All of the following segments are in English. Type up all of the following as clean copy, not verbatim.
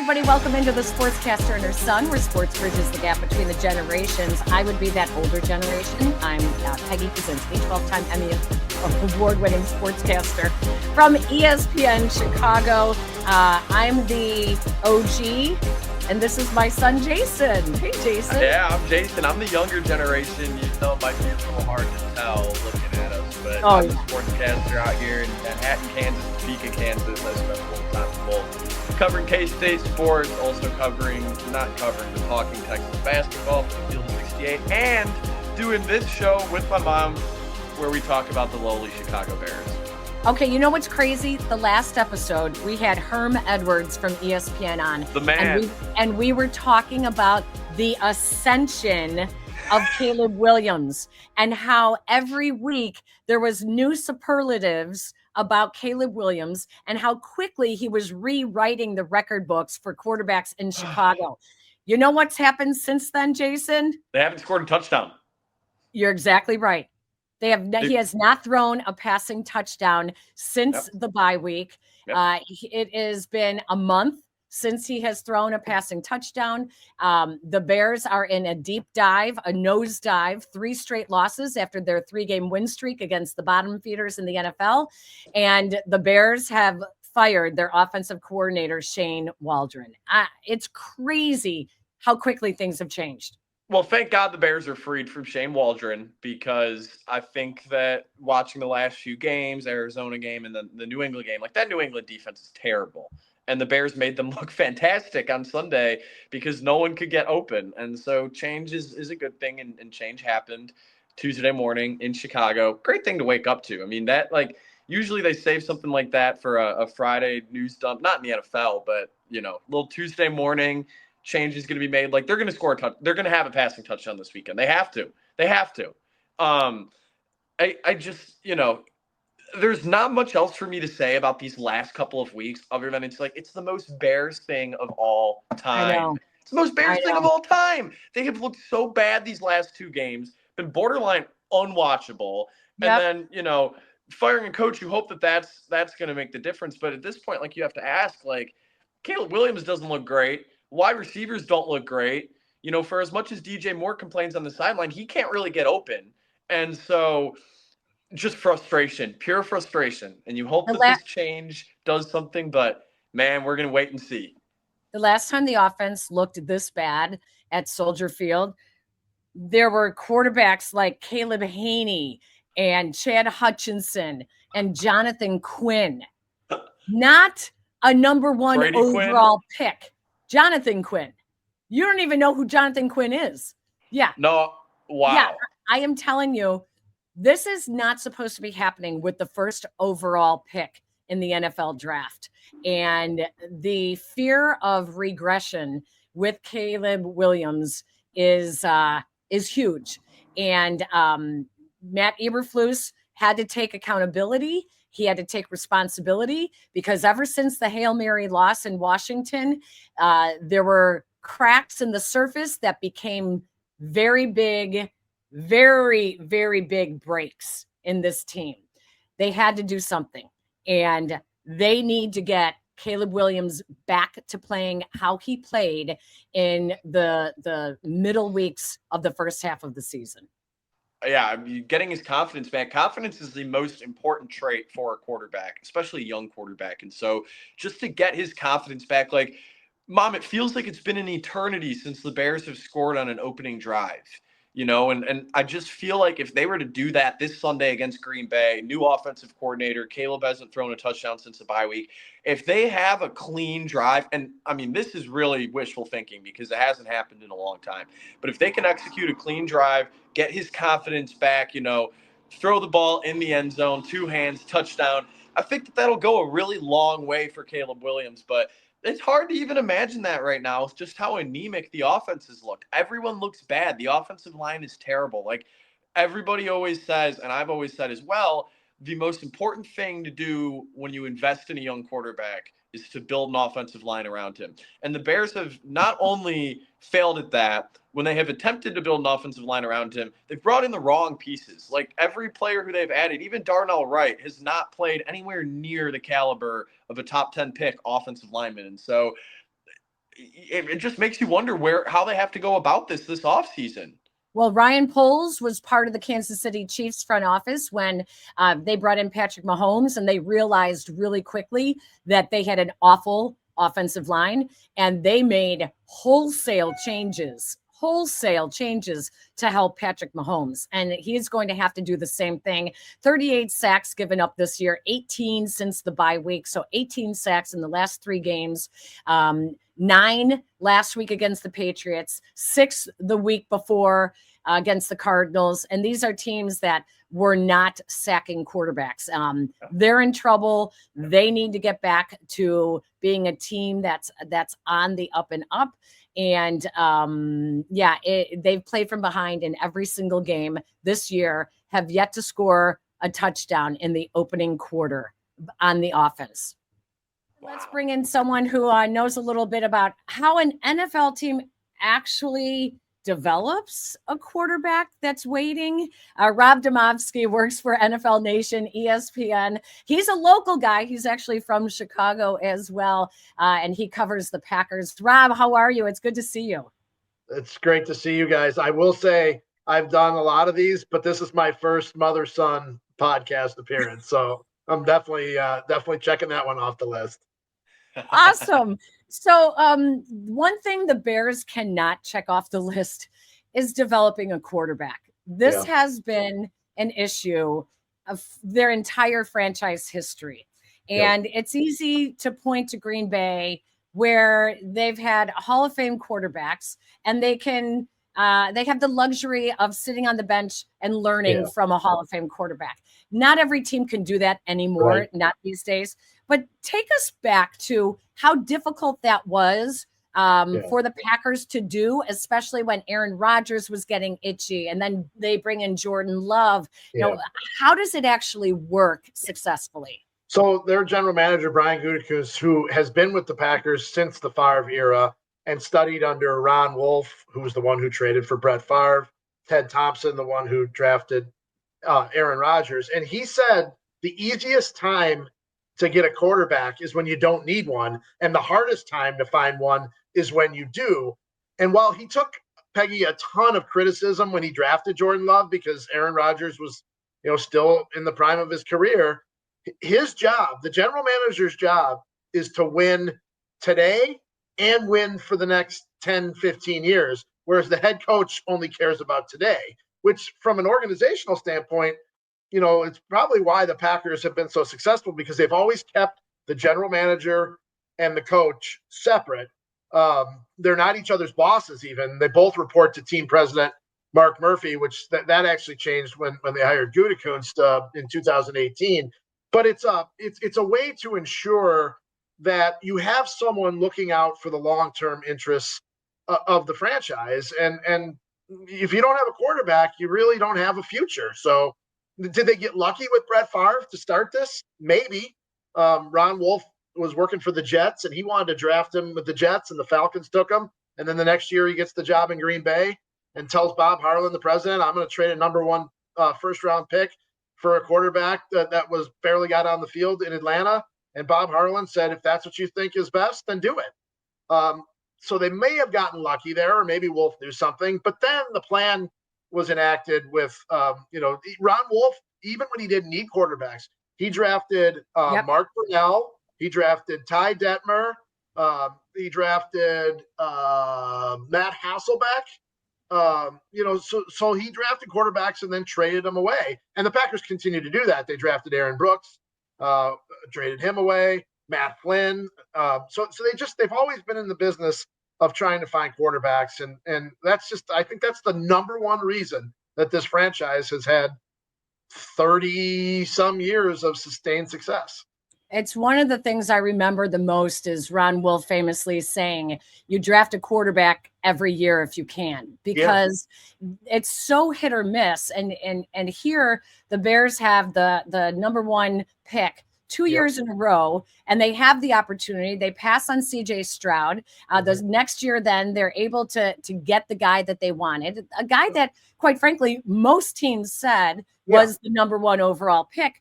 everybody. Welcome into the Sportscaster and her son, where sports bridges the gap between the generations. I would be that older generation. I'm Peggy Kuzinski, 12-time Emmy award-winning sportscaster from ESPN Chicago. I'm the OG, and this is my son, Jason. Hey, Jason. Yeah, I'm Jason. I'm the younger generation. You know, it might be a little hard to tell looking at us, but I'm a sportscaster out here in Manhattan, Kansas, Topeka, Kansas. I spent a little time covering K-State sports, also talking Texas basketball from the Field of 68, and doing this show with my mom where we talk about the lowly Chicago Bears. Okay, you know what's crazy? The last episode, we had Herm Edwards from ESPN on. The man. And we were talking about the ascension of Caleb Williams and how every week there was new superlatives about Caleb Williams and how quickly he was rewriting the record books for quarterbacks in Chicago. You know what's happened since then, Jason? They haven't scored a touchdown. You're exactly right. He has not thrown a passing touchdown since the bye week. Yep. It has been a month since he has thrown a passing touchdown. The Bears are in a deep dive, a nosedive, 3 straight losses after their 3-game win streak against the bottom feeders in the NFL. And the Bears have fired their offensive coordinator, Shane Waldron. It's crazy how quickly things have changed. Well, thank God the Bears are freed from Shane Waldron, because I think that watching the last few games, Arizona game and the New England game, like that New England defense is terrible. And the Bears made them look fantastic on Sunday because no one could get open. And so change is a good thing, and change happened Tuesday morning in Chicago. Great thing to wake up to. I mean, that, like, usually they save something like that for a Friday news dump, not in the NFL, but, you know, little Tuesday morning change is going to be made. Like, they're going to score a touch. They're going to have a passing touchdown this weekend. They have to. I just, you know, there's not much else for me to say about these last couple of weeks other than it's the most Bears thing of all time. I know. It's the most Bears thing of all time. They have looked so bad these last 2 games, been borderline unwatchable. Yep. And then, you know, firing a coach, you hope that's going to make the difference. But at this point, like, you have to ask, like, Caleb Williams doesn't look great. Wide receivers don't look great. You know, for as much as DJ Moore complains on the sideline, he can't really get open. And so just frustration, pure frustration. And you hope that this change does something, but, man, we're going to wait and see. The last time the offense looked this bad at Soldier Field, there were quarterbacks like Caleb Haney and Chad Hutchinson and Jonathan Quinn. Not a number 1 Brady overall pick. Jonathan Quinn. You don't even know who Jonathan Quinn is. Yeah. No. Wow. Yeah, I am telling you, this is not supposed to be happening with the first overall pick in the NFL draft. And the fear of regression with Caleb Williams is huge. And Matt Eberflus had to take accountability. He had to take responsibility, because ever since the Hail Mary loss in Washington, there were cracks in the surface that became very big, very, very big breaks in this team. They had to do something, and they need to get Caleb Williams back to playing how he played in the middle weeks of the first half of the season. Yeah, I mean, getting his confidence back. Confidence is the most important trait for a quarterback, especially a young quarterback. And so just to get his confidence back, like, Mom, it feels like it's been an eternity since the Bears have scored on an opening drive, you know, and I just feel like if they were to do that this Sunday against Green Bay, new offensive coordinator, Caleb hasn't thrown a touchdown since the bye week. If they have a clean drive, and I mean, this is really wishful thinking because it hasn't happened in a long time, but if they can execute a clean drive, get his confidence back, you know, throw the ball in the end zone, 2 hands, touchdown, I think that'll go a really long way for Caleb Williams. But it's hard to even imagine that right now with just how anemic the offenses look. Everyone looks bad. The offensive line is terrible. Like, everybody always says, and I've always said as well, the most important thing to do when you invest in a young quarterback is to build an offensive line around him. And the Bears have not only failed at that, when they have attempted to build an offensive line around him, they've brought in the wrong pieces. Like, every player who they've added, even Darnell Wright, has not played anywhere near the caliber of a top 10 pick offensive lineman. And so it just makes you wonder how they have to go about this offseason. Well, Ryan Poles was part of the Kansas City Chiefs front office when they brought in Patrick Mahomes, and they realized really quickly that they had an awful offensive line, and they made wholesale changes to help Patrick Mahomes. And he's going to have to do the same thing. 38 sacks given up this year, 18 since the bye week. So 18 sacks in the last 3 games. 9 last week against the Patriots, 6 the week before against the Cardinals. And these are teams that were not sacking quarterbacks. They're in trouble. They need to get back to being a team that's on the up and up. And they've played from behind in every single game this year, have yet to score a touchdown in the opening quarter on the offense. Wow. Let's bring in someone who knows a little bit about how an NFL team actually develops a quarterback that's waiting. Rob Demovsky works for NFL Nation, ESPN. He's a local guy. He's actually from Chicago as well, and he covers the Packers. Rob, how are you? It's good to see you. It's great to see you guys. I will say I've done a lot of these, but this is my first mother-son podcast appearance, so I'm definitely checking that one off the list. Awesome. So one thing the Bears cannot check off the list is developing a quarterback. This has been an issue of their entire franchise history. And it's easy to point to Green Bay, where they've had Hall of Fame quarterbacks, and they have the luxury of sitting on the bench and learning from a Hall of Fame quarterback. Not every team can do that anymore, not these days. But take us back to how difficult that was for the Packers to do, especially when Aaron Rodgers was getting itchy, and then they bring in Jordan Love. You know, how does it actually work successfully? So their general manager, Brian Gutekunst, who has been with the Packers since the Favre era and studied under Ron Wolf, who was the one who traded for Brett Favre, Ted Thompson, the one who drafted Aaron Rodgers. And he said the easiest time to get a quarterback is when you don't need one, and the hardest time to find one is when you do. And while he took Peggy a ton of criticism when he drafted Jordan Love, because Aaron Rodgers was, still in the prime of his career, his job, the general manager's job, is to win today and win for the next 10, 15 years, whereas the head coach only cares about today, which from an organizational standpoint, it's probably why the Packers have been so successful, because they've always kept the general manager and the coach separate. They're not each other's bosses even. They both report to team president Mark Murphy, which that actually changed when they hired Gutekunst in 2018. But it's a way to ensure that you have someone looking out for the long-term interests of the franchise. And if you don't have a quarterback, you really don't have a future. So did they get lucky with Brett Favre to start this? Maybe. Ron Wolf was working for the Jets, and he wanted to draft him with the Jets, and the Falcons took him. And then the next year he gets the job in Green Bay and tells Bob Harlan, the president, I'm going to trade a number 1 first-round pick for a quarterback that was barely got on the field in Atlanta. And Bob Harlan said, if that's what you think is best, then do it. So they may have gotten lucky there, or maybe Wolf knew something. But then the plan was enacted with, Ron Wolf, even when he didn't need quarterbacks, he drafted Mark Brunell, he drafted Ty Detmer, he drafted Matt Hasselbeck. So he drafted quarterbacks and then traded them away. And the Packers continue to do that. They drafted Aaron Brooks, traded him away, Matt Flynn. So they've always been in the business of trying to find quarterbacks. And I think that's the number one reason that this franchise has had 30 some years of sustained success. It's one of the things I remember the most is Ron Wolf famously saying, you draft a quarterback every year if you can, because it's so hit or miss. And here the Bears have the number 1 pick 2 years in a row, and they have the opportunity. They pass on CJ Stroud. The next year, then they're able to get the guy that they wanted, a guy that, quite frankly, most teams said was the number 1 overall pick.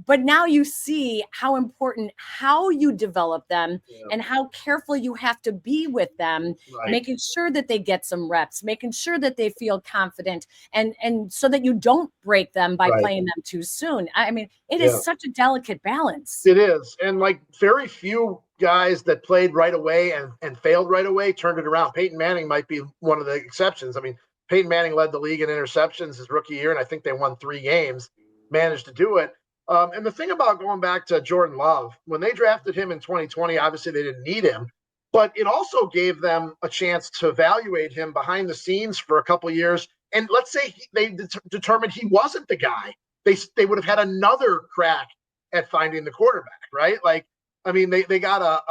but now you see how important how you develop them and how careful you have to be with them, making sure that they get some reps, making sure that they feel confident, and so that you don't break them by playing them too soon. I mean, it is such a delicate balance. It is. And like very few guys that played right away and failed right away turned it around. Peyton Manning might be one of the exceptions. I mean, Peyton Manning led the league in interceptions his rookie year, and I think they won 3 games, managed to do it. And the thing about going back to Jordan Love, when they drafted him in 2020, obviously they didn't need him, but it also gave them a chance to evaluate him behind the scenes for a couple of years. And let's say they determined he wasn't the guy. They would have had another crack at finding the quarterback, right? Like, I mean, they got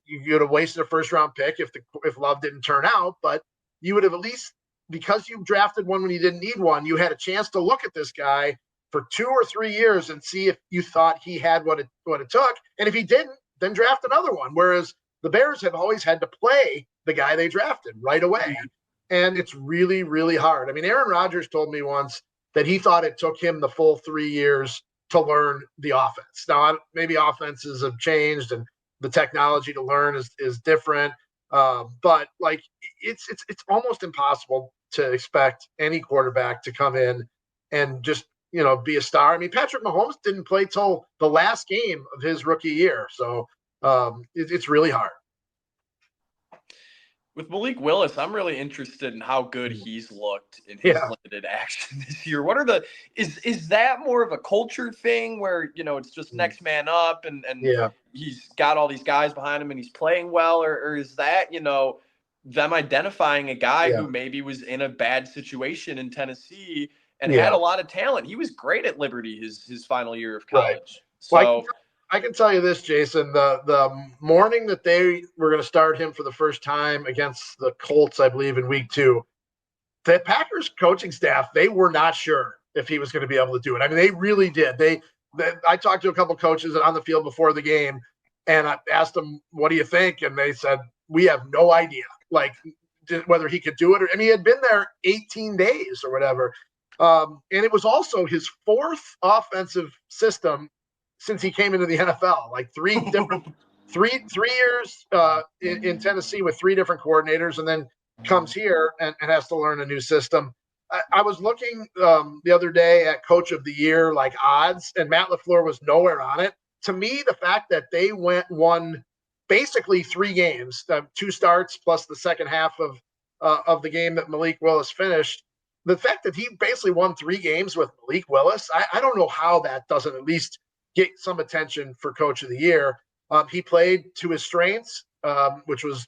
you would have wasted a first round pick if Love didn't turn out, but you would have at least, because you drafted one when you didn't need one, you had a chance to look at this guy for 2 or 3 years and see if you thought he had what it took. And if he didn't, then draft another one. Whereas the Bears have always had to play the guy they drafted right away. And it's really, really hard. I mean, Aaron Rodgers told me once that he thought it took him the full 3 years to learn the offense. Now, maybe offenses have changed and the technology to learn is different. But like it's almost impossible to expect any quarterback to come in and just, be a star. I mean, Patrick Mahomes didn't play till the last game of his rookie year. So it's really hard. With Malik Willis, I'm really interested in how good he's looked in his limited action this year. What are is that more of a culture thing where, it's just next man up and he's got all these guys behind him and he's playing well, or is that, them identifying a guy who maybe was in a bad situation in Tennessee and had a lot of talent? He was great at Liberty his final year of college. Right. So well, I can tell you this, Jason, the morning that they were going to start him for the first time against the Colts, I believe in week 2, the Packers coaching staff, they were not sure if he was going to be able to do it. I mean, they really did. I talked to a couple coaches on the field before the game and I asked them, what do you think? And they said, we have no idea, like whether he could do it. He had been there 18 days or whatever. And it was also his 4th offensive system since he came into the NFL, like 3 years in Tennessee with 3 different coordinators, and then comes here and has to learn a new system. I was looking the other day at Coach of the Year, like odds, and Matt LaFleur was nowhere on it. To me, the fact that they won basically 3 games, 2 starts plus the second half of the game that Malik Willis finished, the fact that he basically won 3 games with Malik Willis, I don't know how that doesn't at least get some attention for Coach of the Year. He played to his strengths, which was,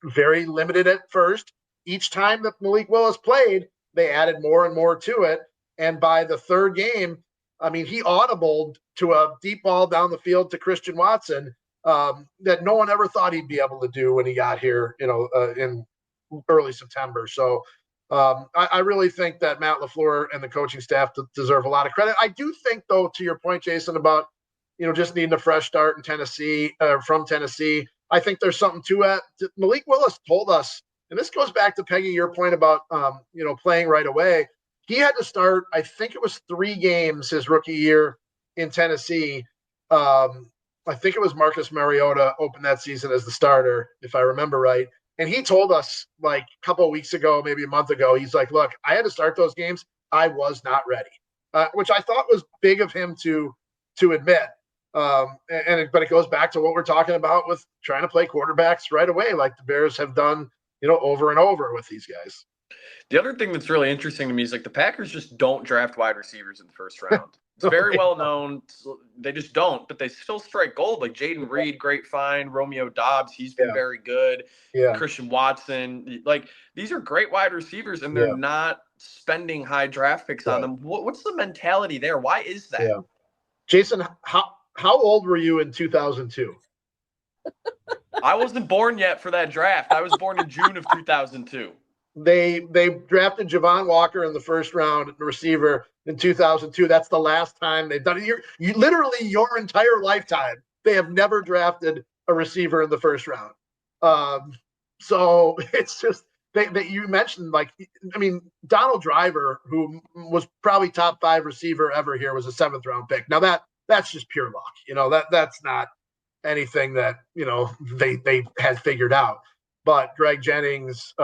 very limited at first. Each time that Malik Willis played, they added more and more to it. And by the 3rd game, I mean, he audibled to a deep ball down the field to Christian Watson that no one ever thought he'd be able to do when he got here, in early September. So I really think that Matt LaFleur and the coaching staff deserve a lot of credit. I do think, though, to your point, Jason, about, just needing a fresh start in Tennessee, from Tennessee, I think there's something to it. Malik Willis told us, and this goes back to Peggy, your point about, playing right away. He had to start, I think it was 3 games his rookie year in Tennessee. I think it was Marcus Mariota opened that season as the starter, if I remember right. And he told us like a couple of weeks ago, maybe a month ago, he's like, look, I had to start those games. I was not ready, which I thought was big of him to admit. But it goes back to what we're talking about with trying to play quarterbacks right away, like the Bears have done, over and over with these guys. The other thing that's really interesting to me is like the Packers just don't draft wide receivers in the first round. It's very well known. They just don't, but they still strike gold. Like Jaden Reed, great find. Romeo Dobbs, he's been very good. Yeah. Christian Watson. Like these are great wide receivers, and they're not spending high draft picks on them. What's the mentality there? Why is that? Yeah. Jason, how old were you in 2002? I wasn't born yet for that draft. I was born in June of 2002. They drafted Javon Walker in the first round, receiver, in 2002. That's the last time they've done it. You literally your entire lifetime, they have never drafted a receiver in the first round. So it's just that you mentioned, like, I mean, Donald Driver, who was probably top 5 receiver ever here, was a 7th round pick. Now that's just pure luck. That's not anything that, they had figured out. But Greg Jennings,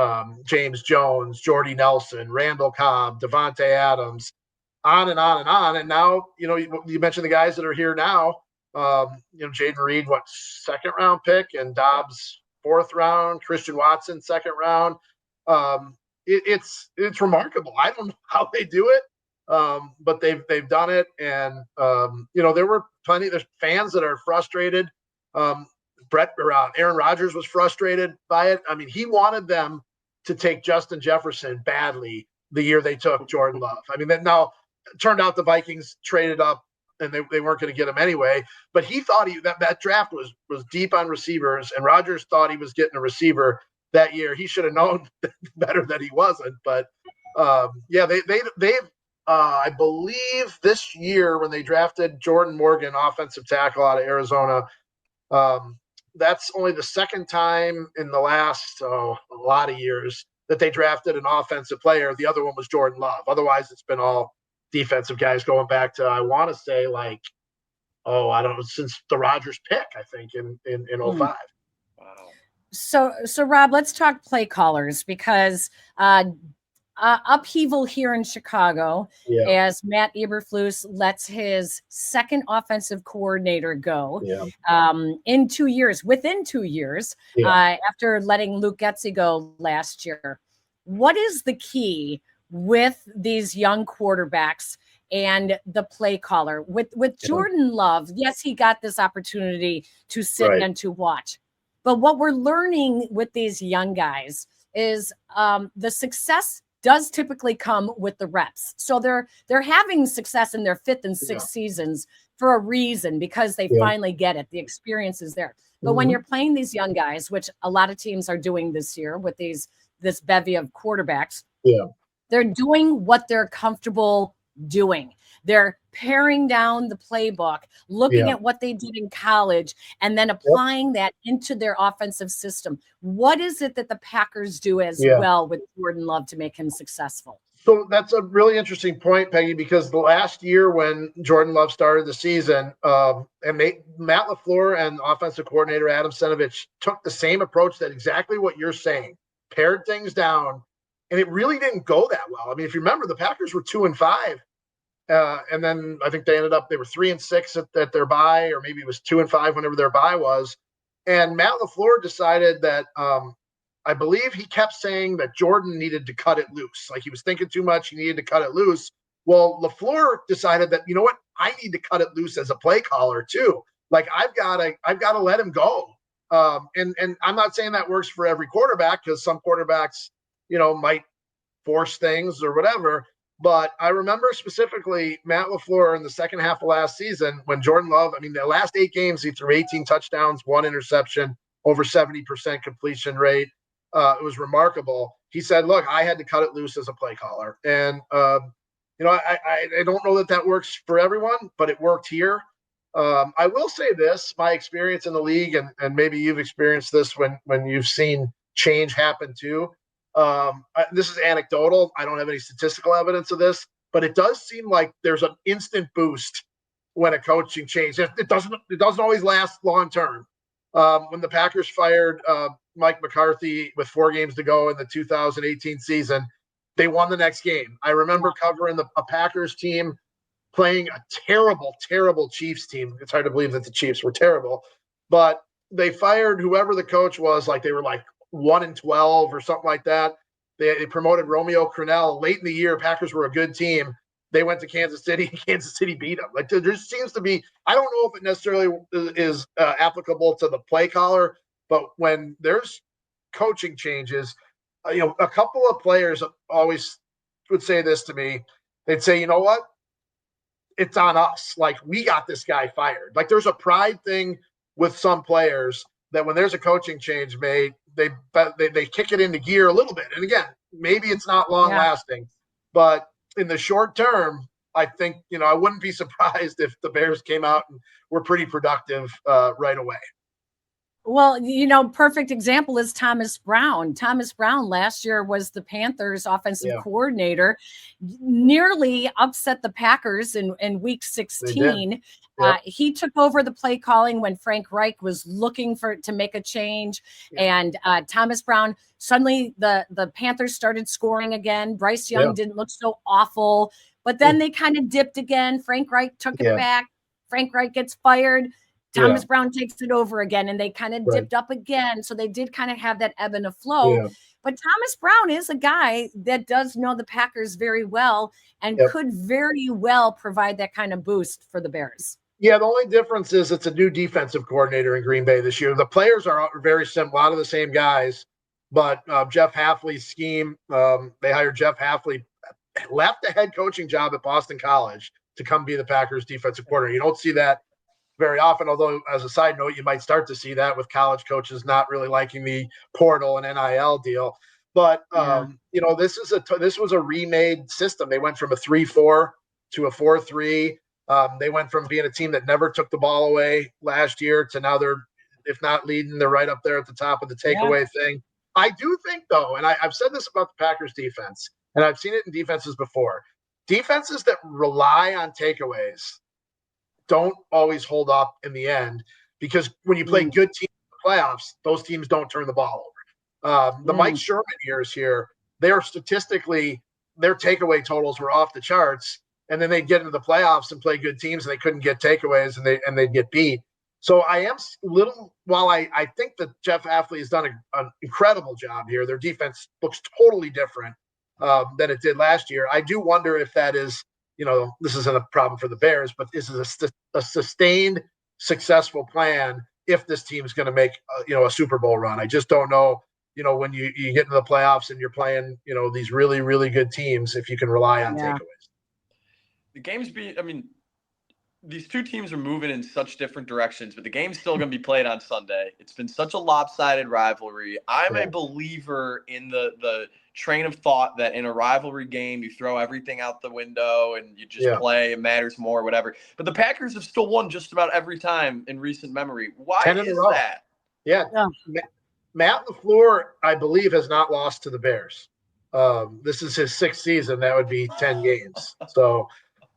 James Jones, Jordy Nelson, Randall Cobb, Devontae Adams, on and on and on. And now, you mentioned the guys that are here now. Jaden Reed, 2nd round pick, and Dobbs 4th round, Christian Watson 2nd round. It's remarkable. I don't know how they do it, but they've done it. And there were there's fans that are frustrated. Aaron Rodgers was frustrated by it. I mean, he wanted them to take Justin Jefferson badly the year they took Jordan Love. I mean, now it turned out the Vikings traded up and they weren't going to get him anyway. But he thought that draft was deep on receivers, and Rodgers thought he was getting a receiver that year. He should have known better that he wasn't. But they've I believe this year when they drafted Jordan Morgan, offensive tackle out of Arizona. That's only the 2nd time in the last a lot of years that they drafted an offensive player. The other one was Jordan Love. Otherwise, it's been all defensive guys going back to, I want to say, I don't know, since the Rodgers pick, I think, in 05. Wow. So Rob, let's talk play callers, because upheaval here in Chicago as Matt Eberflus lets his 2nd offensive coordinator go in 2 years, within 2 years, after letting Luke Getsy go last year. What is the key with these young quarterbacks and the play caller? With Jordan Love, yes, he got this opportunity to sit and to watch. But what we're learning with these young guys is the success does typically come with the reps. So they're having success in their 5th and 6th seasons for a reason, because they finally get it. The experience is there. But when you're playing these young guys, which a lot of teams are doing this year with this bevy of quarterbacks, they're doing what they're comfortable doing. They're paring down the playbook, looking at what they did in college, and then applying that into their offensive system. What is it that the Packers do as well with Jordan Love to make him successful? So that's a really interesting point, Peggy, because the last year when Jordan Love started the season, Matt LaFleur and offensive coordinator Adam Senovich took the same approach, that exactly what you're saying, pared things down, and it really didn't go that well. I mean, if you remember, the Packers were 2-5. And then I think they were 3-6 at their bye, or maybe it was 2-5 whenever their bye was. And Matt LaFleur decided that I believe he kept saying that Jordan needed to cut it loose. Like, he was thinking too much. He needed to cut it loose. Well, LaFleur decided that, you know what, I need to cut it loose as a play caller too. Like, I've got to let him go. And I'm not saying that works for every quarterback, because some quarterbacks, might force things or whatever. But I remember specifically Matt LaFleur in the second half of last season when Jordan Love, the last 8 games, he threw 18 touchdowns, 1 interception, over 70% completion rate. It was remarkable. He said, look, I had to cut it loose as a play caller. And, I don't know that works for everyone, but it worked here. I will say this, my experience in the league, and maybe you've experienced this when you've seen change happen too. This is anecdotal. I don't have any statistical evidence of this, but it does seem like there's an instant boost when a coaching change. It doesn't always last long term. When the Packers fired Mike McCarthy with 4 games to go in the 2018 season, they won the next game. I remember covering a Packers team playing a terrible, terrible Chiefs team. It's hard to believe that the Chiefs were terrible, but they fired whoever the coach was. They were 1-12 or something like that. They promoted Romeo Crennel late in the year. Packers were a good team. They went to Kansas City. Kansas City beat them. There just seems to be, I don't know if it necessarily is applicable to the play caller, but when there's coaching changes, a couple of players always would say this to me. They'd say, you know what? It's on us. We got this guy fired. There's a pride thing with some players that when there's a coaching change made, they kick it into gear a little bit. And again, maybe it's not long lasting, but in the short term, I think, I wouldn't be surprised if the Bears came out and were pretty productive right away. Well, perfect example is Thomas Brown. Thomas Brown last year was the Panthers offensive coordinator, nearly upset the Packers in week 16. Yep. He took over the play calling when Frank Reich was looking to make a change. And Thomas Brown, suddenly the Panthers started scoring again. Bryce Young didn't look so awful, but then they kind of dipped again. Frank Reich took it back. Frank Reich gets fired. Thomas Brown takes it over again, and they kind of dipped up again. So they did kind of have that ebb and a flow. Yeah. But Thomas Brown is a guy that does know the Packers very well and could very well provide that kind of boost for the Bears. Yeah, the only difference is it's a new defensive coordinator in Green Bay this year. The players are very similar, a lot of the same guys, but Jeff Hafley's scheme, they hired Jeff Hafley, left the head coaching job at Boston College to come be the Packers defensive coordinator. You don't see that very often, although as a side note, you might start to see that with college coaches not really liking the portal and NIL deal. But this was a remade system. They went from a 3-4 to a 4-3. They went from being a team that never took the ball away last year to now they're, if not leading, they're right up there at the top of the takeaway thing. I do think, though, and I've said this about the Packers defense, and I've seen it in defenses before. Defenses that rely on takeaways don't always hold up in the end, because when you play good teams in the playoffs, those teams don't turn the ball over. The Mike Sherman years here, their takeaway totals were off the charts, and then they'd get into the playoffs and play good teams, and they couldn't get takeaways, and they'd get beat. So I am while I think that Jeff Hafley has done an incredible job here, their defense looks totally different than it did last year. I do wonder if that is, this isn't a problem for the Bears, but this is a sustained, successful plan if this team is going to make, a Super Bowl run. I just don't know, when you get into the playoffs and you're playing, these really, really good teams, if you can rely on takeaways. The game's these two teams are moving in such different directions, but the game's still going to be played on Sunday. It's been such a lopsided rivalry. I'm a believer in the train of thought that in a rivalry game, you throw everything out the window and you just play. It matters more, whatever. But the Packers have still won just about every time in recent memory. Why is that? Yeah. Matt LaFleur, I believe, has not lost to the Bears. This is his 6th season. That would be 10 games. So,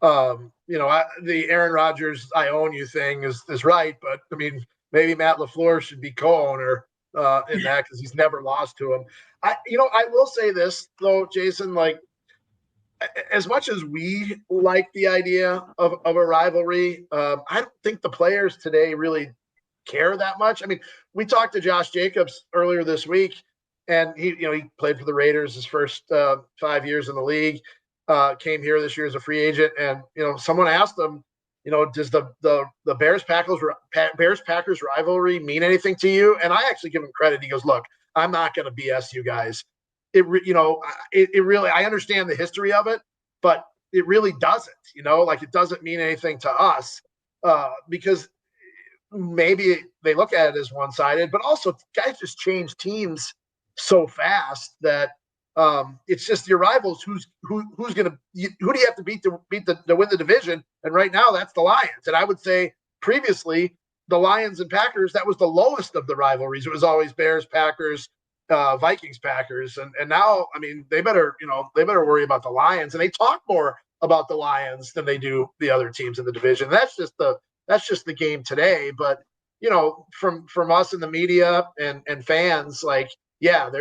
the Aaron Rodgers "I own you" thing is right, but I mean, maybe Matt LaFleur should be co-owner in that, because he's never lost to him. I will say this though, Jason, like, as much as we like the idea of a rivalry, I don't think the players today really care that much. I mean, we talked to Josh Jacobs earlier this week, and he played for the Raiders his first 5 years in the league. Came here this year as a free agent, and someone asked him, does the Bears-Packers rivalry mean anything to you? And I actually give him credit. He goes, "Look, I'm not going to BS you guys. It really, I understand the history of it, but it really doesn't. It doesn't mean anything to us because maybe they look at it as one-sided, but also guys just change teams so fast that." It's just your rivals. Who do you have to beat to win the division? And right now, that's the Lions. And I would say previously, the Lions and Packers, that was the lowest of the rivalries. It was always Bears, Packers, Vikings, Packers, and now, I mean, they better worry about the Lions, and they talk more about the Lions than they do the other teams in the division. That's just the game today. But from us in the media and fans, like, yeah,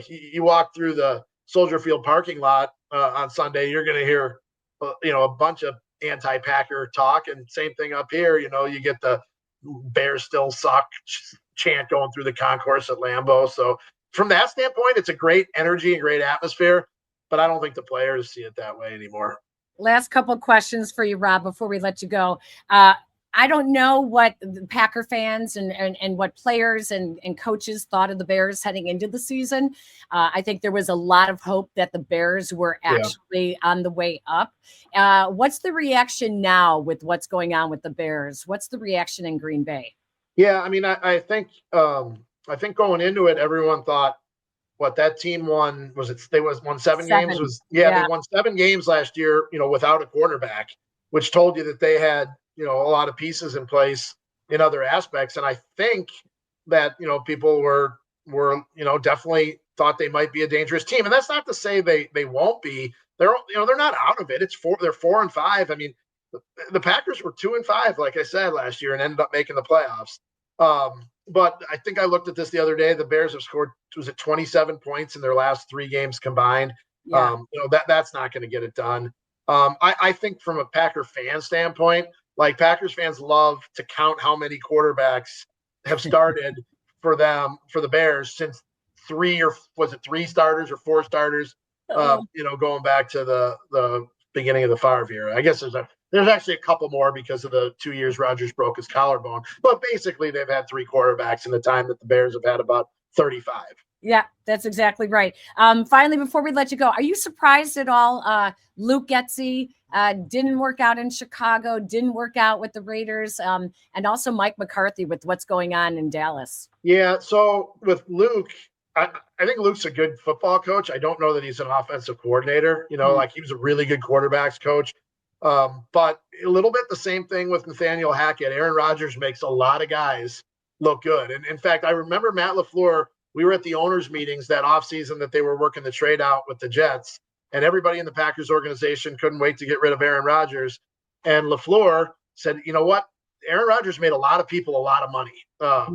you walk through the Soldier Field parking lot on Sunday, you're going to hear, a bunch of anti-Packer talk, and same thing up here. You get the Bears still suck chant going through the concourse at Lambeau. So from that standpoint, it's a great energy and great atmosphere, but I don't think the players see it that way anymore. Last couple of questions for you, Rob, before we let you go. I don't know what the Packer fans and what players and coaches thought of the Bears heading into the season. I think there was a lot of hope that the Bears were actually on the way up. What's the reaction now with what's going on with the Bears? What's the reaction in Green Bay? Yeah, I mean, I think going into it, everyone thought what that team won won 7 games. They won 7 games last year, without a quarterback, which told you that they had a lot of pieces in place in other aspects. And I think that, people were, definitely thought they might be a dangerous team. And that's not to say they won't be. They're not out of it. They're 4-5. I mean, the Packers were 2-5, like I said, last year, and ended up making the playoffs. But I think I looked at this the other day. The Bears have scored, was it 27 points in their last 3 games combined? Yeah. That's not going to get it done. I think from a Packer fan standpoint, like Packers fans love to count how many quarterbacks have started for the Bears since 3 starters or 4 starters, going back to the beginning of the Favre era. I guess there's actually a couple more because of the 2 years Rodgers broke his collarbone. But basically, they've had 3 quarterbacks in the time that the Bears have had about 35. Yeah, that's exactly right. Finally, before we let you go, are you surprised at all? Luke Getsy didn't work out in Chicago, didn't work out with the Raiders, and also Mike McCarthy with what's going on in Dallas. Yeah, so with Luke, I think Luke's a good football coach. I don't know that he's an offensive coordinator. Like he was a really good quarterbacks coach. But a little bit the same thing with Nathaniel Hackett. Aaron Rodgers makes a lot of guys look good. And in fact, I remember Matt LaFleur, we were at the owners' meetings that offseason that they were working the trade out with the Jets, and everybody in the Packers organization couldn't wait to get rid of Aaron Rodgers. And LaFleur said, you know what? Aaron Rodgers made a lot of people a lot of money, or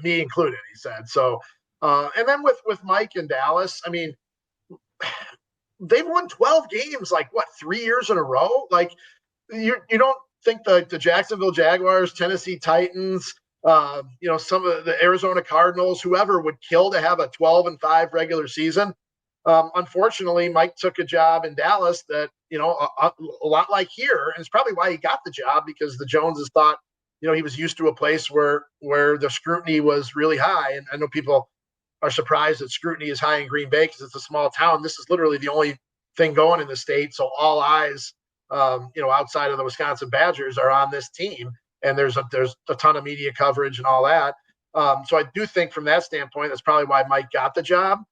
me included, he said. So, and then with Mike in Dallas, I mean, they've won 12 games, 3 years in a row? Like, you don't think the Jacksonville Jaguars, Tennessee Titans, some of the Arizona Cardinals, whoever would kill to have a 12-5 regular season. Unfortunately, Mike took a job in Dallas that, a lot like here, and it's probably why he got the job, because the Joneses thought, he was used to a place where the scrutiny was really high. And I know people are surprised that scrutiny is high in Green Bay because it's a small town. This is literally the only thing going in the state. So all eyes, outside of the Wisconsin Badgers are on this team. And there's a ton of media coverage and all that. So I do think from that standpoint, that's probably why Mike got the job.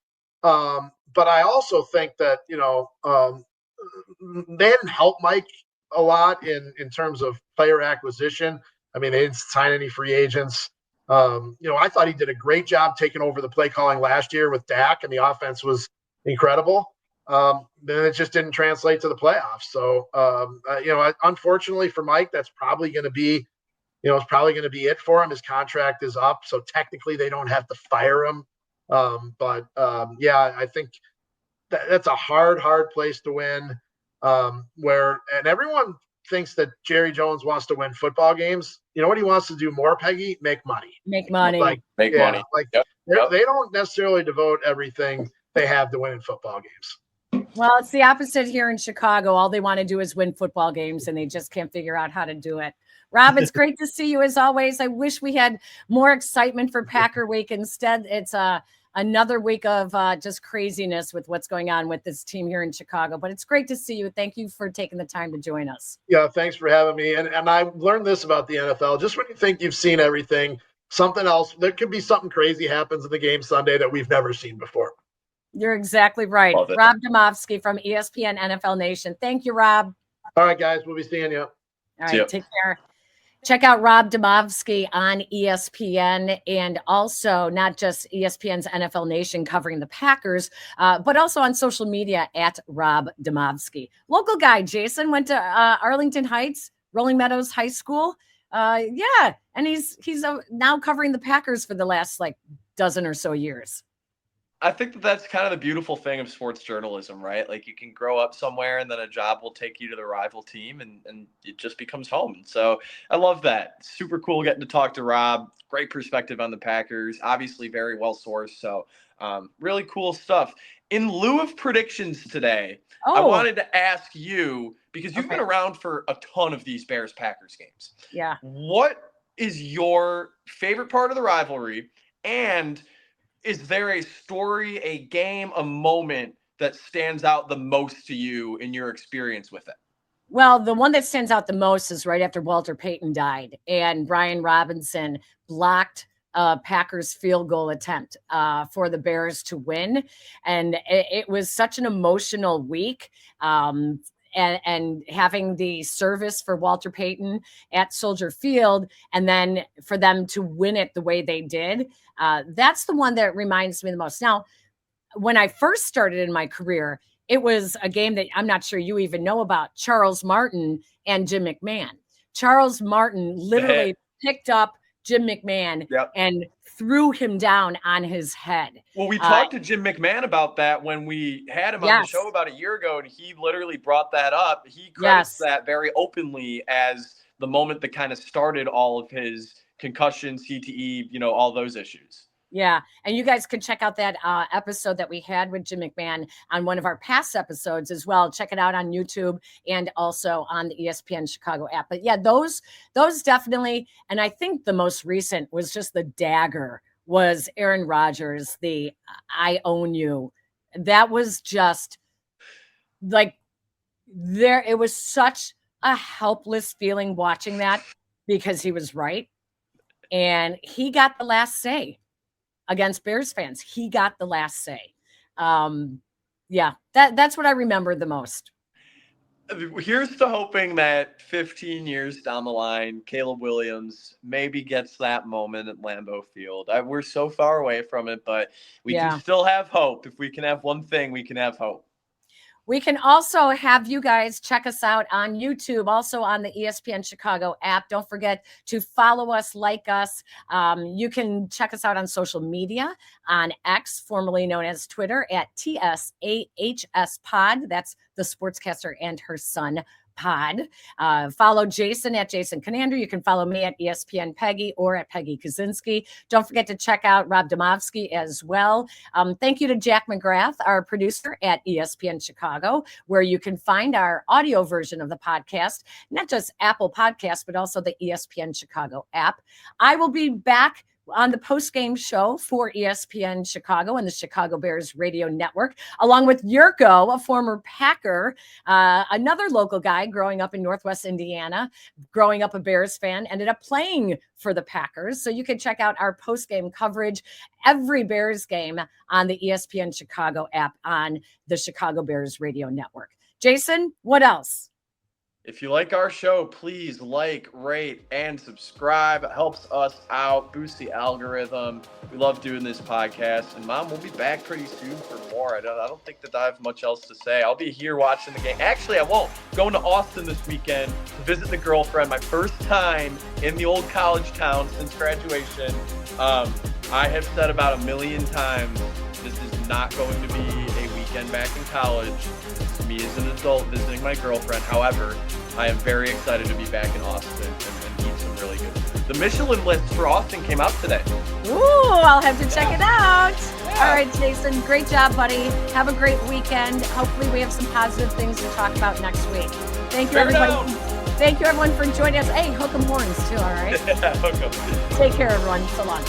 But I also think that, they didn't help Mike a lot in terms of player acquisition. I mean, they didn't sign any free agents. I thought he did a great job taking over the play calling last year with Dak, and the offense was incredible. Then it just didn't translate to the playoffs. So, unfortunately for Mike, that's probably going to be, it for him. His contract is up, so technically they don't have to fire him. I think that's a hard place to win. And everyone thinks that Jerry Jones wants to win football games. You know what he wants to do more, Peggy? Make money. Make money. Make money. They don't necessarily devote everything they have to winning football games. Well, it's the opposite here in Chicago. All they want to do is win football games, and they just can't figure out how to do it. Rob, it's great to see you as always. I wish we had more excitement for Packer Week. Instead, it's another week of just craziness with what's going on with this team here in Chicago. But it's great to see you. Thank you for taking the time to join us. Yeah, thanks for having me. And I learned this about the NFL. Just when you think you've seen everything, something else, there could be something crazy happens in the game Sunday that we've never seen before. You're exactly right. Rob Demovsky from ESPN NFL Nation. Thank you, Rob. All right, guys. We'll be seeing you. All right, take care. Check out Rob Demovsky on ESPN, and also not just ESPN's NFL Nation covering the Packers, but also on social media at Rob Demovsky. Local guy, Jason, went to Arlington Heights, Rolling Meadows High School. And he's now covering the Packers for the last dozen or so years. I think that's kind of the beautiful thing of sports journalism, right? Like, you can grow up somewhere and then a job will take you to the rival team and it just becomes home. So I love that. Super cool getting to talk to Rob. Great perspective on the Packers. Obviously very well sourced. So really cool stuff. In lieu of predictions today, I wanted to ask you, because you've been around for a ton of these Bears-Packers games. Yeah. What is your favorite part of the rivalry? And is there a story, a game, a moment that stands out the most to you in your experience with it? Well, the one that stands out the most is right after Walter Payton died and Brian Robinson blocked a Packers field goal attempt for the Bears to win. And it was such an emotional week. and having the service for Walter Payton at Soldier Field, and then for them to win it the way they did. That's the one that reminds me the most. Now, when I first started in my career, it was a game that I'm not sure you even know about, Charles Martin and Jim McMahon. Charles Martin literally picked up Jim McMahon and threw him down on his head. Well, we talked to Jim McMahon about that when we had him on the show about a year ago, and he literally brought that up. He credits that very openly as the moment that kind of started all of his concussion, CTE, all those issues. Yeah. And you guys could check out that episode that we had with Jim McMahon on one of our past episodes as well. Check it out on YouTube and also on the ESPN Chicago app. But yeah, those definitely. And I think the most recent was just the dagger was Aaron Rodgers, the I own you. That was just like it was such a helpless feeling watching that because he was right. And he got the last say. Against Bears fans, he got the last say. That's what I remember the most. Here's to hoping that 15 years down the line, Caleb Williams maybe gets that moment at Lambeau Field. We're so far away from it, but we can still have hope. If we can have one thing, we can have hope. We can also have you guys check us out on YouTube, also on the ESPN Chicago app. Don't forget to follow us, like us. You can check us out on social media on X, formerly known as Twitter, at TSAHS Pod. That's the Sportscaster and her son Pod. Follow Jason at Jason Conander. You can follow me at ESPN Peggy or at Peggy Kaczynski. Don't forget to check out Rob Demovsky as well. Thank you to Jack McGrath, our producer at ESPN Chicago, where you can find our audio version of the podcast, not just Apple Podcasts, but also the ESPN Chicago app. I will be back on the postgame show for ESPN Chicago and the Chicago Bears radio network, along with Yurko, a former Packer, another local guy growing up in Northwest Indiana, growing up a Bears fan, ended up playing for the Packers. So you can check out our postgame coverage, every Bears game on the ESPN Chicago app on the Chicago Bears radio network. Jason, what else? If you like our show, please like, rate, and subscribe. It helps us out, boosts the algorithm. We love doing this podcast. And, Mom, we'll be back pretty soon for more. I don't think that I have much else to say. I'll be here watching the game. Actually, I won't. Going to Austin this weekend to visit the girlfriend. My first time in the old college town since graduation. I have said about 1 million times, this is not going to be a weekend back in college. It's me as an adult visiting my girlfriend. However, I am very excited to be back in Austin and eat some really good food. The Michelin list for Austin came out today. Ooh, I'll have to check it out. Yeah. All right, Jason, great job, buddy. Have a great weekend. Hopefully we have some positive things to talk about next week. Thank you, everybody. Thank you, everyone, for joining us. Hey, hook 'em horns, too, all right? Yeah, hook 'em. Take care, everyone. So long.